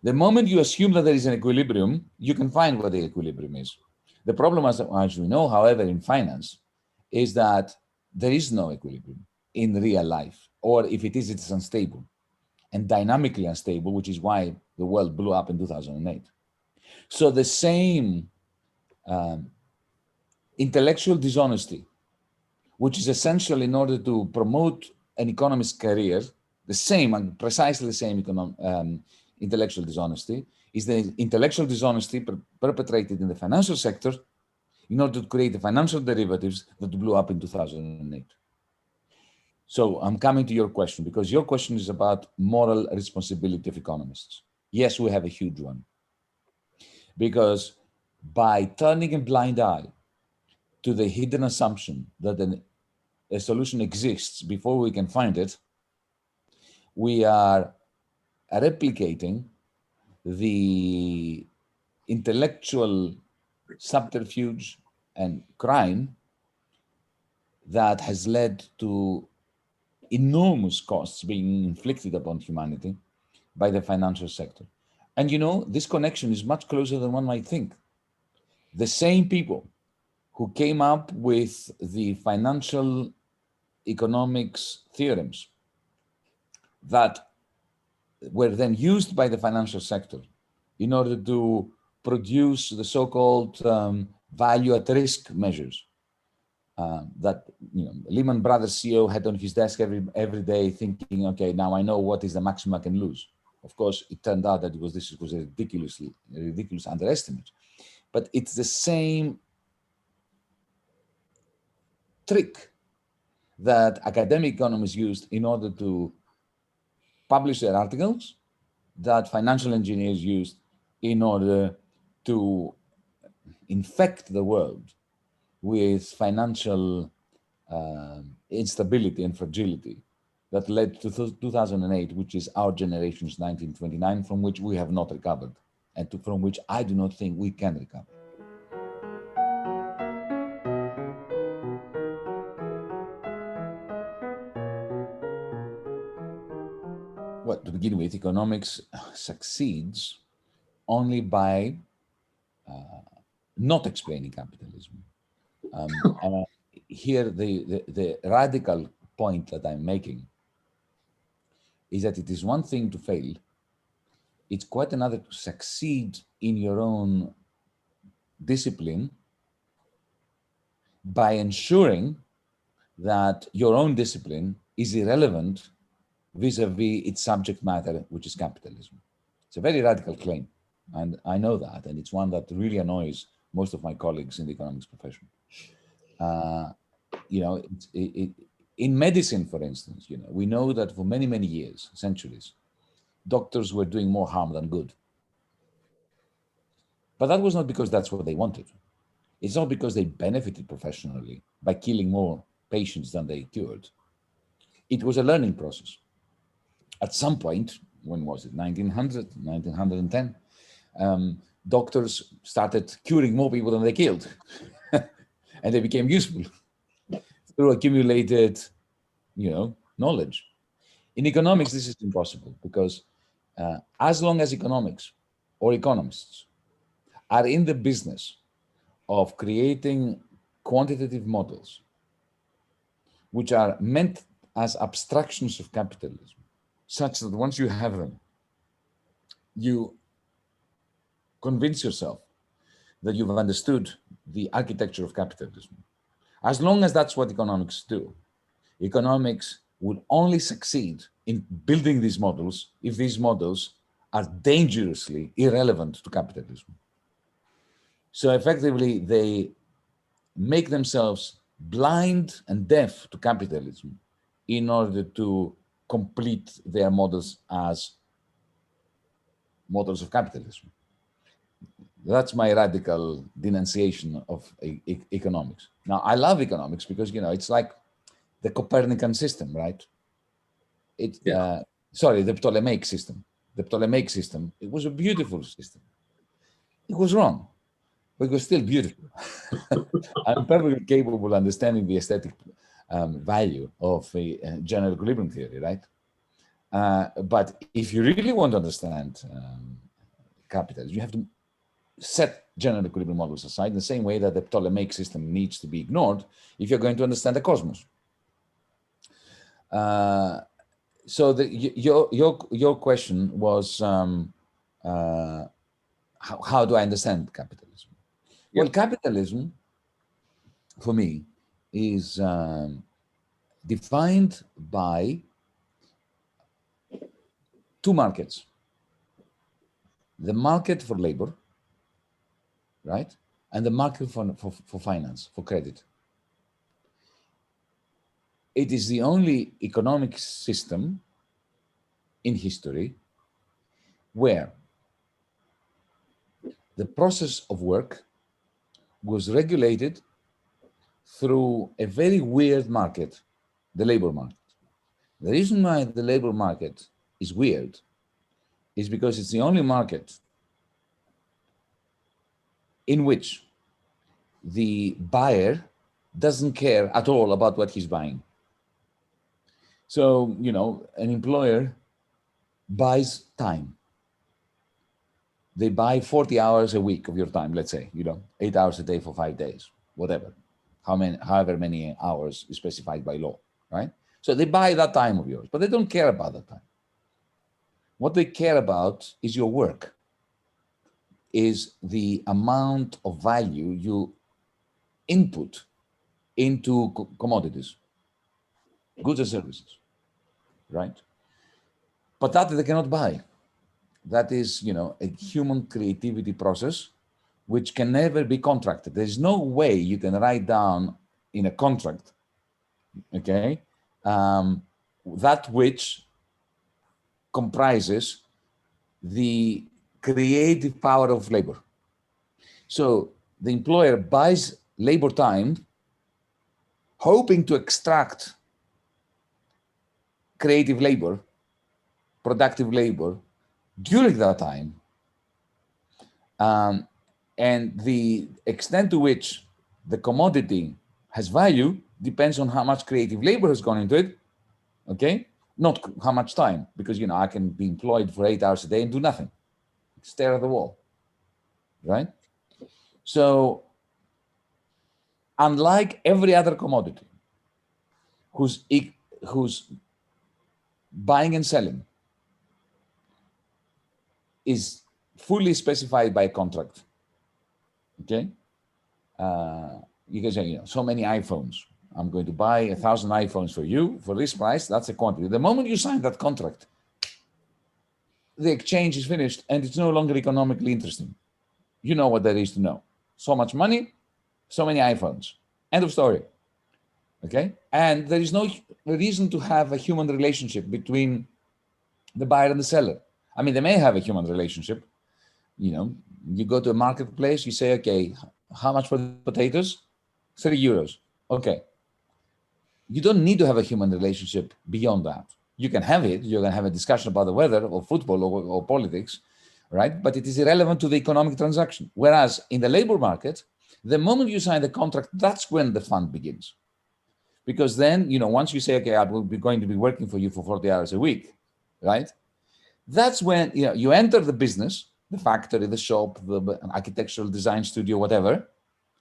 The moment you assume that there is an equilibrium, you can find what the equilibrium is. The problem, as we know, however, in finance, is that there is no equilibrium in real life, or if it is, it's unstable and dynamically unstable, which is why the world blew up in 2008. So the same intellectual dishonesty, which is essential in order to promote an economist's career, the same and precisely the same intellectual dishonesty, is the intellectual dishonesty perpetrated in the financial sector in order to create the financial derivatives that blew up in 2008. So I'm coming to your question, because your question is about moral responsibility of economists. Yes, we have a huge one. Because by turning a blind eye to the hidden assumption that a solution exists before we can find it, we are replicating the intellectual subterfuge and crime that has led to enormous costs being inflicted upon humanity by the financial sector. And this connection is much closer than one might think. The same people who came up with the financial economics theorems that were then used by the financial sector in order to produce the so-called value at risk measures that Lehman Brothers CEO had on his desk every day, thinking, okay, now I know what is the maximum I can lose. Of course, it turned out that this was a ridiculous underestimate. But it's the same trick that academic economists used in order to publish their articles, that financial engineers used in order to infect the world with financial instability and fragility that led to 2008, which is our generation's 1929, from which we have not recovered, and from which I do not think we can recover. Well, to begin with, economics succeeds only by not explaining capitalism. Here, the radical point that I'm making is that it is one thing to fail. It's quite another to succeed in your own discipline by ensuring that your own discipline is irrelevant vis-a-vis its subject matter, which is capitalism. It's a very radical claim, and I know that, and it's one that really annoys most of my colleagues in the economics profession. In medicine, for instance, we know that for many, many years, centuries, doctors were doing more harm than good. But that was not because that's what they wanted. It's not because they benefited professionally by killing more patients than they cured. It was a learning process. At some point, when was it, 1900, 1910, doctors started curing more people than they killed. And they became useful through accumulated, knowledge. In economics, this is impossible because as long as economics or economists are in the business of creating quantitative models, which are meant as abstractions of capitalism, such that once you have them, you convince yourself that you've understood the architecture of capitalism. As long as that's what economics do, economics would only succeed in building these models if these models are dangerously irrelevant to capitalism. So effectively, they make themselves blind and deaf to capitalism in order to complete their models as models of capitalism. That's my radical denunciation of economics. Now, I love economics because, it's like the Copernican system, right? The Ptolemaic system. The Ptolemaic system, it was a beautiful system. It was wrong, but it was still beautiful. I'm perfectly capable of understanding the aesthetic value of a general equilibrium theory, right? But if you really want to understand capitalism, you have to set general equilibrium models aside in the same way that the Ptolemaic system needs to be ignored if you're going to understand the cosmos. So your question was, how do I understand capitalism? Yep. Well, capitalism, for me, is defined by two markets. The market for labor, right? And the market for finance, for credit. It is the only economic system in history where the process of work was regulated through a very weird market, the labor market. The reason why the labor market is weird is because it's the only market in which the buyer doesn't care at all about what he's buying. So, an employer buys time. They buy 40 hours a week of your time, let's say, 8 hours a day for 5 days, whatever, however many hours is specified by law, right? So they buy that time of yours, but they don't care about that time. What they care about is your work, is the amount of value you input into commodities, goods and services, right? But that they cannot buy. That is, a human creativity process which can never be contracted. There's no way you can write down in a contract, okay, that which comprises the creative power of labor. So the employer buys labor time, hoping to extract creative labor, productive labor during that time. And the extent to which the commodity has value depends on how much creative labor has gone into it, okay? Not how much time, because, I can be employed for 8 hours a day and do nothing, stare at the wall, right? So unlike every other commodity whose buying and selling is fully specified by contract, okay? You can say, so many iPhones. I'm going to buy 1,000 iPhones for you for this price. That's a quantity. The moment you sign that contract, the exchange is finished and it's no longer economically interesting. You know what there is to know. So much money, so many iPhones. End of story. Okay? And there is no reason to have a human relationship between the buyer and the seller. I mean, they may have a human relationship. You go to a marketplace, you say, okay, how much for the potatoes? 3 euros. Okay. You don't need to have a human relationship beyond that. You can have it. You can have a discussion about the weather or football or politics, right? But it is irrelevant to the economic transaction. Whereas in the labor market, the moment you sign the contract, that's when the fun begins. Because then, once you say, okay, I will be going to be working for you for 40 hours a week, right? That's when, you enter the business, the factory, the shop, the architectural design studio, whatever,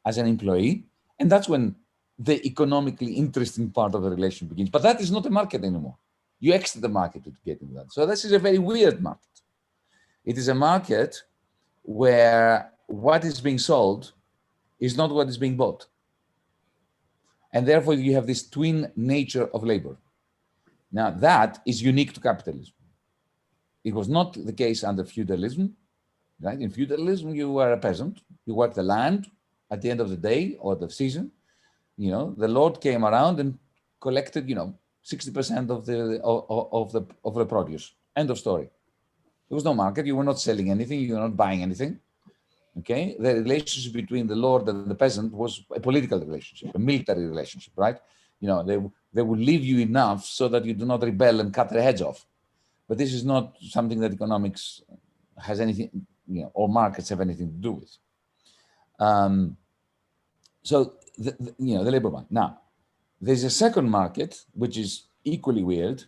as an employee. And that's when the economically interesting part of the relation begins. But that is not a market anymore. You exit the market to get into that. So this is a very weird market. It is a market where what is being sold is not what is being bought. And therefore you have this twin nature of labor. Now that is unique to capitalism. It was not the case under feudalism, right? In feudalism, you were a peasant. You worked the land at the end of the day or the season. The Lord came around and collected, 60% of the produce. End of story. There was no market. You were not selling anything. You were not buying anything. Okay. The relationship between the Lord and the peasant was a political relationship, a military relationship, right? They would leave you enough so that you do not rebel and cut their heads off. But this is not something that economics has anything, or markets have anything to do with. So the labor market. Now, there's a second market, which is equally weird,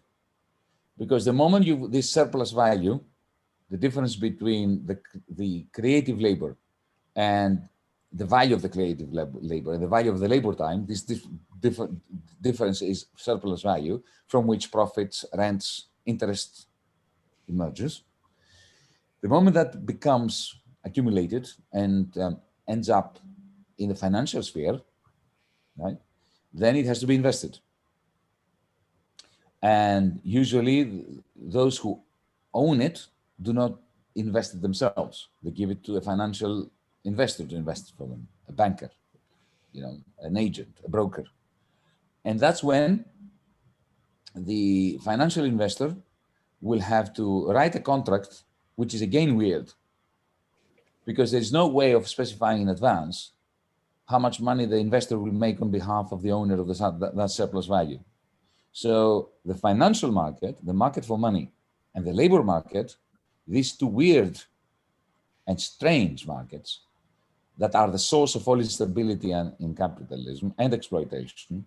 because the moment this surplus value, the difference between the creative labor and the value of the creative labor and the value of the labor time, this difference is surplus value from which profits, rents, interest emerges. The moment that becomes accumulated and ends up in the financial sphere, right, then it has to be invested. And usually those who own it do not invest it themselves. They give it to a financial investor to invest for them, a banker, an agent, a broker. And that's when the financial investor will have to write a contract, which is again weird, because there's no way of specifying in advance how much money the investor will make on behalf of the owner of that surplus value. So the financial market, the market for money, and the labor market, these two weird and strange markets that are the source of all instability in capitalism and exploitation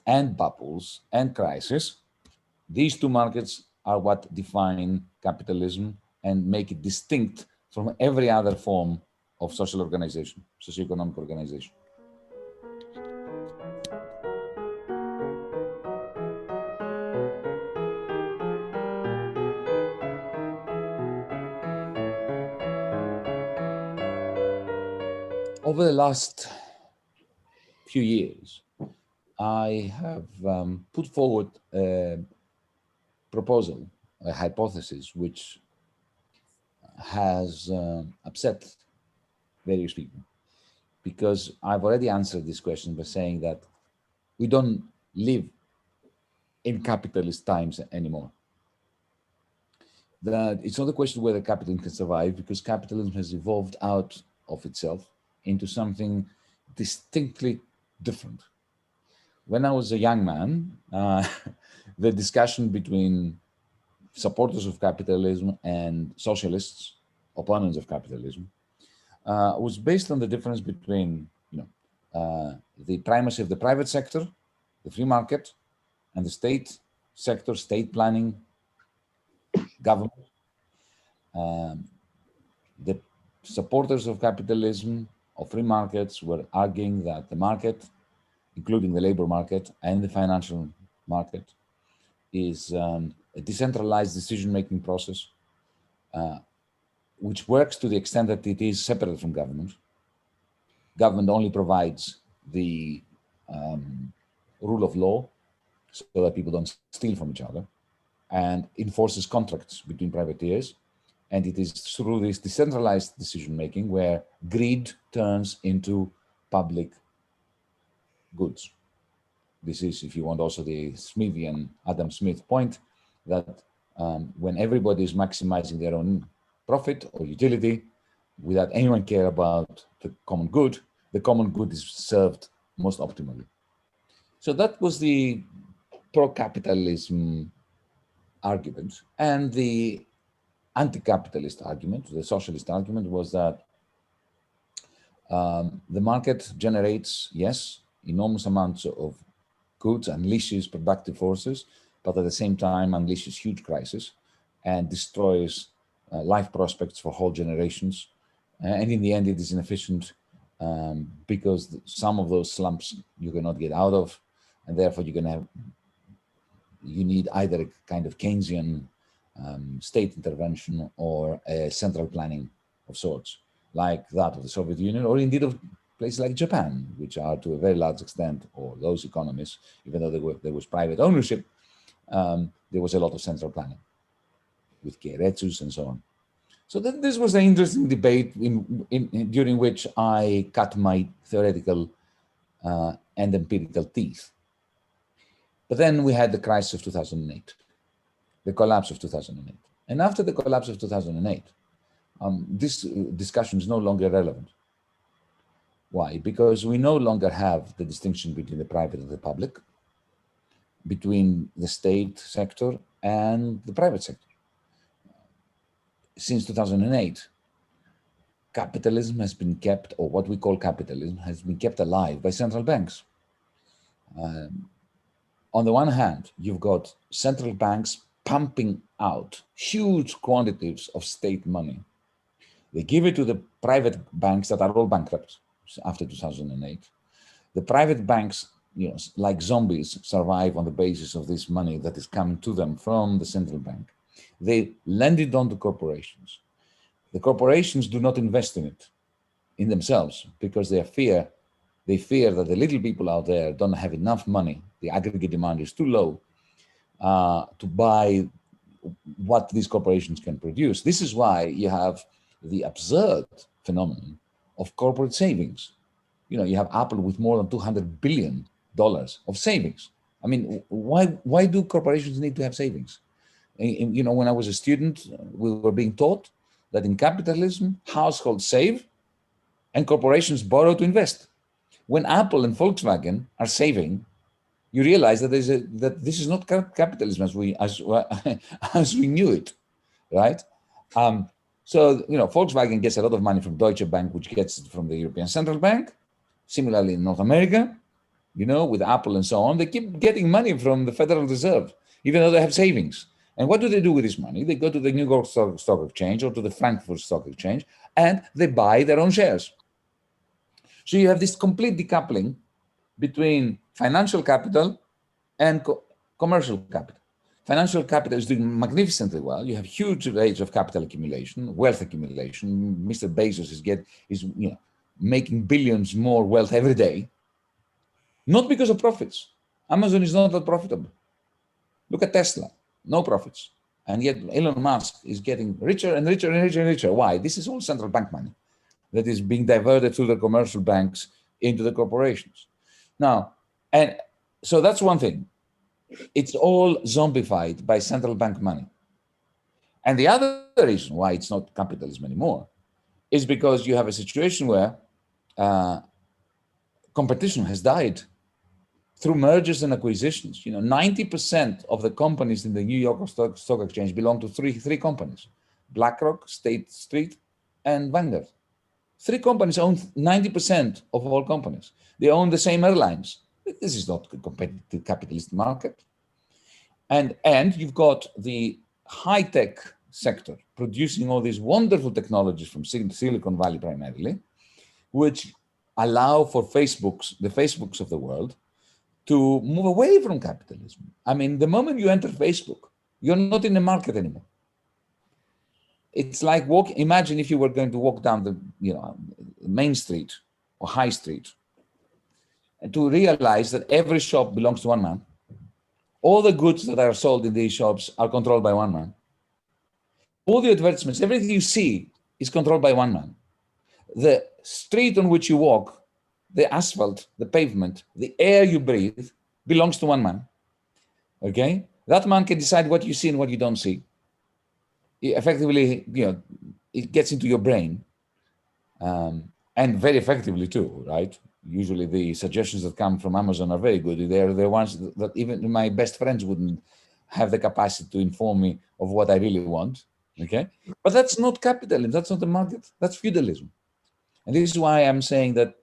and bubbles and crisis, these two markets are what define capitalism and make it distinct from every other form of social organization, socioeconomic organization. Over the last few years, I have put forward a proposal, a hypothesis, which has upset various people, because I've already answered this question by saying that we don't live in capitalist times anymore. That it's not a question whether capitalism can survive, because capitalism has evolved out of itself into something distinctly different. When I was a young man, the discussion between supporters of capitalism and socialists, opponents of capitalism, was based on the difference between, the primacy of the private sector, the free market, and the state sector, state planning, government. The supporters of capitalism, of free markets, were arguing that the market, including the labor market and the financial market, is a decentralized decision-making process, which works to the extent that it is separate from government. Government only provides the rule of law so that people don't steal from each other, and enforces contracts between privateers. And it is through this decentralized decision-making where greed turns into public goods. This is, if you want, also the Smithian Adam Smith point that when everybody is maximizing their own profit or utility without anyone care about the common good is served most optimally. So that was the pro-capitalism argument. And the anti-capitalist argument, the socialist argument, was that the market generates, yes, enormous amounts of goods, unleashes productive forces, but at the same time unleashes huge crises and destroys life prospects for whole generations. And in the end, it is inefficient because some of those slumps you cannot get out of, and therefore you need either a kind of Keynesian state intervention or a central planning of sorts, like that of the Soviet Union, or indeed of places like Japan, which are to a very large extent, or those economists, even though there was private ownership, there was a lot of central planning with Keiretsus and so on. So this was an interesting debate during which I cut my theoretical and empirical teeth. But then we had the crisis of 2008, the collapse of 2008. And after the collapse of 2008, this discussion is no longer relevant. Why? Because we no longer have the distinction between the private and the public, between the state sector and the private sector. Since 2008, capitalism has been kept, or what we call capitalism, has been kept alive by central banks. On the one hand, you've got central banks pumping out huge quantities of state money. They give it to the private banks that are all bankrupt after 2008. The private banks, like zombies, survive on the basis of this money that is coming to them from the central bank. They lend it on to corporations. The corporations do not invest in it, in themselves, because they fear that the little people out there don't have enough money. The aggregate demand is too low to buy what these corporations can produce. This is why you have the absurd phenomenon of corporate savings. You have Apple with more than $200 billion of savings. I mean, why do corporations need to have savings? When I was a student, we were being taught that in capitalism, households save and corporations borrow to invest. When Apple and Volkswagen are saving, you realize that this is not capitalism as we knew it, right? So Volkswagen gets a lot of money from Deutsche Bank, which gets it from the European Central Bank. Similarly, in North America, with Apple and so on, they keep getting money from the Federal Reserve, even though they have savings. And what do they do with this money? They go to the New York Stock Exchange or to the Frankfurt Stock Exchange, and they buy their own shares. So you have this complete decoupling between financial capital and commercial capital. Financial capital is doing magnificently well. You have huge rates of capital accumulation, wealth accumulation. Mr. Bezos is making billions more wealth every day. Not because of profits. Amazon is not that profitable. Look at Tesla, no profits. And yet Elon Musk is getting richer and richer and richer and richer. Why? This is all central bank money that is being diverted through the commercial banks into the corporations. Now, and so that's one thing. It's all zombified by central bank money. And the other reason why it's not capitalism anymore is because you have a situation where competition has died through mergers and acquisitions. 90% of the companies in the New York Stock Exchange belong to three companies: BlackRock, State Street, and Vanguard. Three companies own 90% of all companies. They own the same airlines. This is not a competitive capitalist market. And you've got the high-tech sector producing all these wonderful technologies from Silicon Valley primarily, which allow for the Facebooks of the world, to move away from capitalism. I mean, the moment you enter Facebook, you're not in the market anymore. It's like imagine if you were going to walk down the main street or high street, and to realize that every shop belongs to one man. All the goods that are sold in these shops are controlled by one man. All the advertisements, everything you see is controlled by one man. The street on which you walk, the asphalt, the pavement, the air you breathe belongs to one man. Okay? That man can decide what you see and what you don't see. Effectively, it gets into your brain, and very effectively too, right? Usually the suggestions that come from Amazon are very good. They're the ones that even my best friends wouldn't have the capacity to inform me of what I really want, okay? But that's not capitalism, that's not the market, that's feudalism. And this is why I'm saying that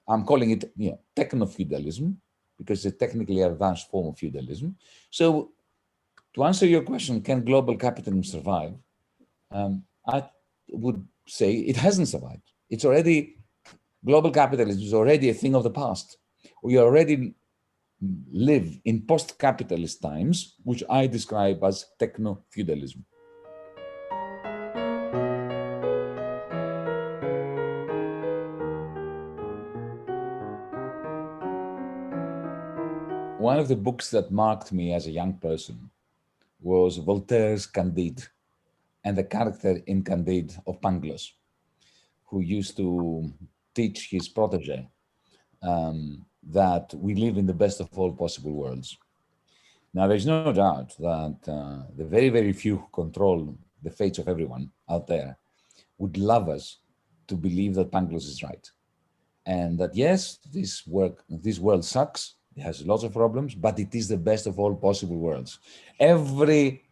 I'm calling it techno-feudalism, because it's a technically advanced form of feudalism. So to answer your question, can global capitalism survive? I would say it hasn't survived. It's already, global capitalism is already a thing of the past. We already live in post-capitalist times, which I describe as techno-feudalism. One of the books that marked me as a young person was Voltaire's Candide, and the character in Candide of Pangloss, who used to teach his protege that we live in the best of all possible worlds. Now, there's no doubt that the very, very few who control the fates of everyone out there would love us to believe that Pangloss is right. And that, yes, this world sucks, it has lots of problems, but it is the best of all possible worlds. Every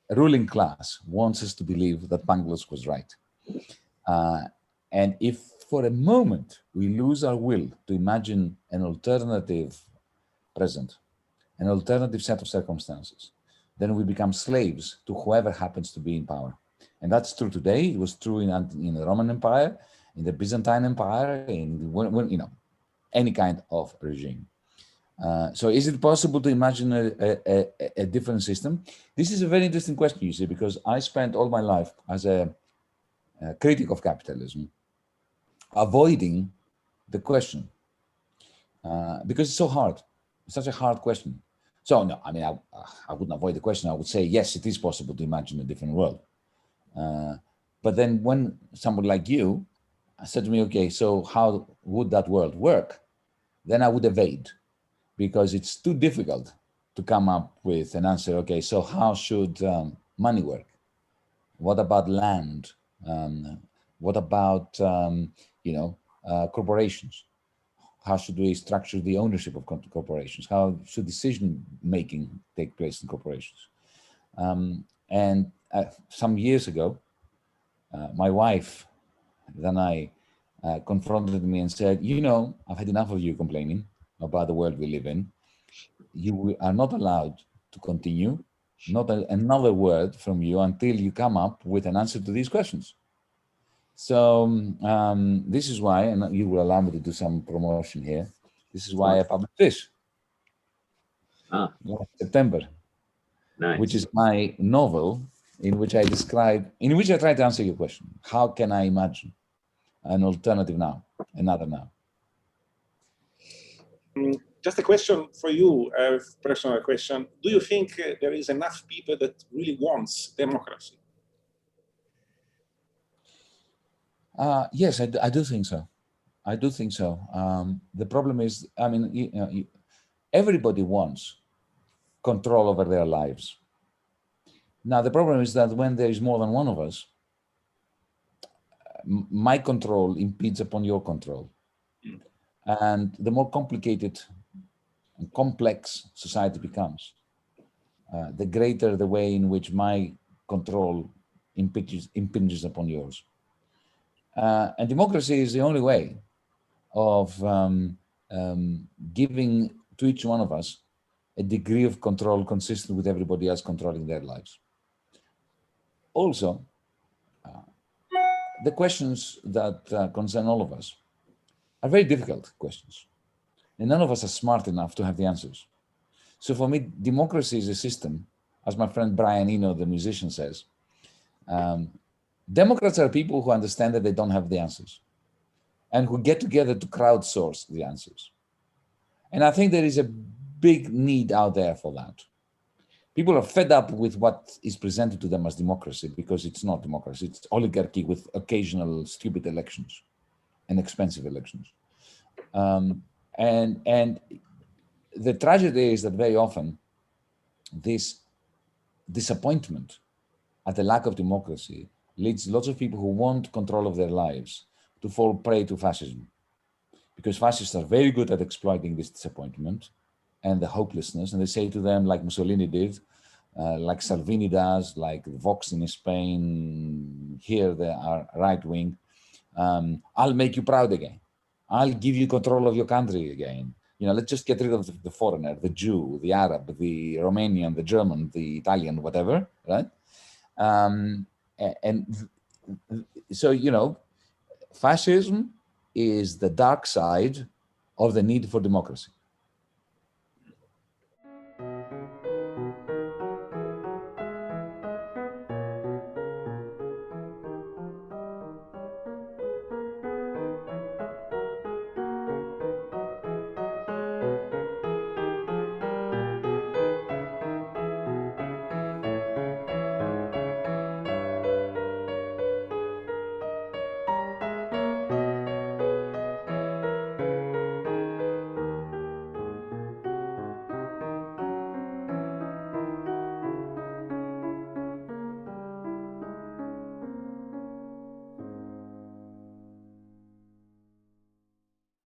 ruling class wants us to believe that Pangloss was right. And if for a moment we lose our will to imagine an alternative present, an alternative set of circumstances, then we become slaves to whoever happens to be in power. And that's true today. It was true in the Roman Empire, in the Byzantine Empire, in any kind of regime. So is it possible to imagine a different system? This is a very interesting question, you see, because I spent all my life as a critic of capitalism, avoiding the question, because it's so hard. It's such a hard question. So no, I mean, I wouldn't avoid the question. I would say, yes, it is possible to imagine a different world. But then when someone like you said to me, okay, so how would that world work? Then I would evade, because it's too difficult to come up with an answer. Okay, so how should money work? What about land? What about corporations? How should we structure the ownership of corporations? How should decision making take place in corporations? And some years ago, my wife then confronted me and said, I've had enough of you complaining about the world we live in. You are not allowed to continue, not another word from you until you come up with an answer to these questions. So this is why, and you will allow me to do some promotion here, this is why I published this last September, which is my novel in which I try to answer your question. How can I imagine an alternative now, another now? Just a question for you, a personal question. Do you think there is enough people that really wants democracy? Yes, I do think so. I do think so. The problem is, I mean, everybody wants control over their lives. Now, the problem is that when there is more than one of us, my control impedes upon your control. And the more complicated and complex society becomes, the greater the way in which my control impinges upon yours. And democracy is the only way of giving to each one of us a degree of control consistent with everybody else controlling their lives. Also, the questions that concern all of us are very difficult questions. And none of us are smart enough to have the answers. So for me, democracy is a system, as my friend Brian Eno, the musician, says. Democrats are people who understand that they don't have the answers and who get together to crowdsource the answers. And I think there is a big need out there for that. People are fed up with what is presented to them as democracy because it's not democracy. It's oligarchy with occasional stupid elections and expensive elections. And the tragedy is that very often this disappointment at the lack of democracy leads lots of people who want control of their lives to fall prey to fascism. Because fascists are very good at exploiting this disappointment and the hopelessness. And they say to them, like Mussolini did, like Salvini does, like Vox in Spain, here they are right wing, I'll make you proud again. I'll give you control of your country again. You know, let's just get rid of the foreigner, the Jew, the Arab, the Romanian, the German, the Italian, whatever, right? So, you know, fascism is the dark side of the need for democracy.